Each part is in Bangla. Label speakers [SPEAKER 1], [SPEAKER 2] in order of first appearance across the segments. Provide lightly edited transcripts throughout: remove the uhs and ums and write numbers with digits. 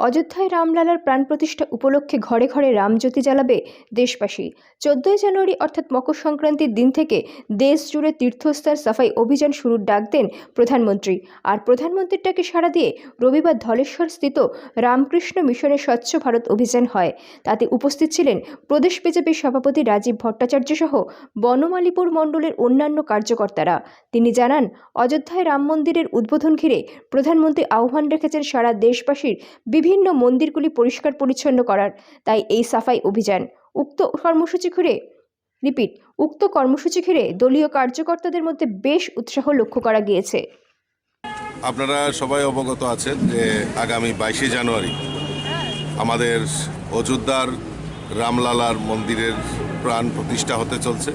[SPEAKER 1] অযোধ্যায় রামলালার প্রাণ প্রতিষ্ঠা উপলক্ষে ঘরে ঘরে রামজ্যোতি জ্বালাবে দেশবাসী। 14ই জানুয়ারি অর্থাৎ মকর সংক্রান্তির দিন থেকে দেশ জুড়ে তীর্থস্থান সাফাই অভিযান শুরুর ডাক দেন প্রধানমন্ত্রী। আর প্রধানমন্ত্রীর ডাকে সাড়া দিয়ে রবিবার ধলেশ্বর স্থিত রামকৃষ্ণ মিশনের স্বচ্ছ ভারত অভিযান হয়। তাতে উপস্থিত ছিলেন প্রদেশ বিজেপির সভাপতি রাজীব ভট্টাচার্য সহ বনমালীপুর মণ্ডলের অন্যান্য কার্যকর্তারা। তিনি জানান, অযোধ্যায় রাম মন্দিরের উদ্বোধন ঘিরে প্রধানমন্ত্রী আহ্বান রেখেছেন সারা দেশবাসীর বিভিন্ন মন্দিরগুলি পরিষ্কার পরিচ্ছন্ন করার। তাই এই সাফাই অভিযান উক্ত কর্মসূচি ঘিরে দলীয় কার্যকর্তাদের মধ্যে বেশ উৎসাহ লক্ষ্য করা গিয়েছে।
[SPEAKER 2] আপনারা সবাই অবগত আছেন যে আগামী 22শে জানুয়ারি আমাদের অযোধ্যার রামলালার মন্দিরের প্রাণ প্রতিষ্ঠা হতে চলছে।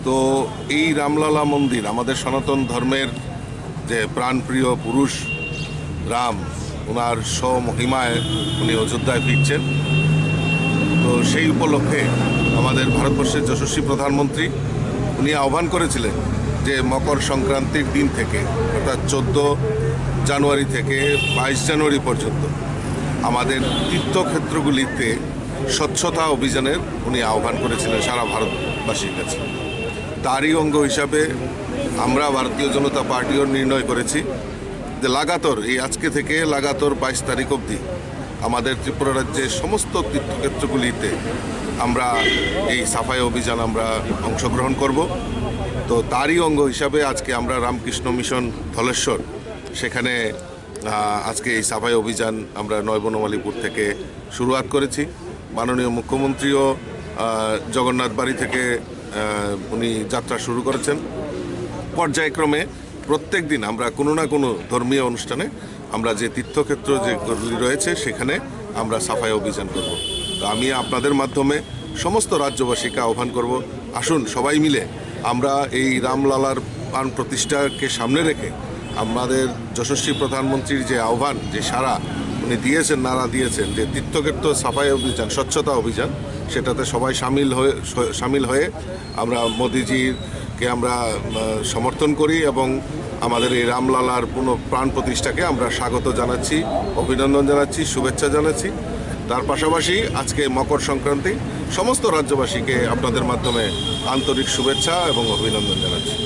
[SPEAKER 2] তো এই রামলালা মন্দির আমাদের সনাতন ধর্মের যে প্রাণপ্রিয় পুরুষ রাম, ওনার স্বমহিমায় উনি অযোধ্যায় ফিরছেন। তো সেই উপলক্ষে আমাদের ভারতবর্ষের যশস্বী প্রধানমন্ত্রী উনি আহ্বান করেছিলেন যে মকর সংক্রান্তির দিন থেকে অর্থাৎ 14 জানুয়ারি থেকে 22 জানুয়ারি পর্যন্ত আমাদের তীর্থক্ষেত্রগুলিতে স্বচ্ছতা অভিযানের উনি আহ্বান করেছিলেন সারা ভারতবাসীর কাছে। তারই অঙ্গ হিসাবে আমরা ভারতীয় জনতা পার্টিও নির্ণয় করেছি যে লাগাতার এই আজকে থেকে লাগাতার 22 তারিখ অবধি আমাদের ত্রিপুরা রাজ্যের সমস্ত তীর্থক্ষেত্রগুলিতে আমরা এই সাফাই অভিযান আমরা অংশগ্রহণ করব। তো তারই অঙ্গ হিসাবে আজকে আমরা রামকৃষ্ণ মিশন ধলেশ্বর সেখানে আজকে এই সাফাই অভিযান আমরা বনমালীপুর থেকে শুরুয়াত করেছি। মাননীয় মুখ্যমন্ত্রীও জগন্নাথ বাড়ি থেকে উনি যাত্রা শুরু করেছেন। পর্যায়ক্রমে প্রত্যেক দিন আমরা কোনো না কোনো ধর্মীয় অনুষ্ঠানে আমরা যে তীর্থক্ষেত্র যেগুলি রয়েছে সেখানে আমরা সাফাই অভিযান করব। তো আমি আপনাদের মাধ্যমে সমস্ত রাজ্যবাসীকে আহ্বান করব, আসুন সবাই মিলে আমরা এই রামলালার প্রাণ প্রতিষ্ঠাকে সামনে রেখে আমাদের যশস্বী প্রধানমন্ত্রীর যে আহ্বান, যে সারা উনি দিয়েছেন, নারা দিয়েছেন যে তীর্থক্ষেত্র সাফাই অভিযান, স্বচ্ছতা অভিযান, সেটাতে সবাই সামিল হয়ে আমরা মোদিজিকে আমরা সমর্থন করি এবং আমাদের এই রামলালার প্রাণ প্রতিষ্ঠাকে আমরা স্বাগত জানাচ্ছি, অভিনন্দন জানাচ্ছি, শুভেচ্ছা জানাচ্ছি। তার পাশাপাশি আজকে মকর সংক্রান্তি, সমস্ত রাজ্যবাসীকে আপনাদের মাধ্যমে আন্তরিক শুভেচ্ছা এবং অভিনন্দন জানাচ্ছি।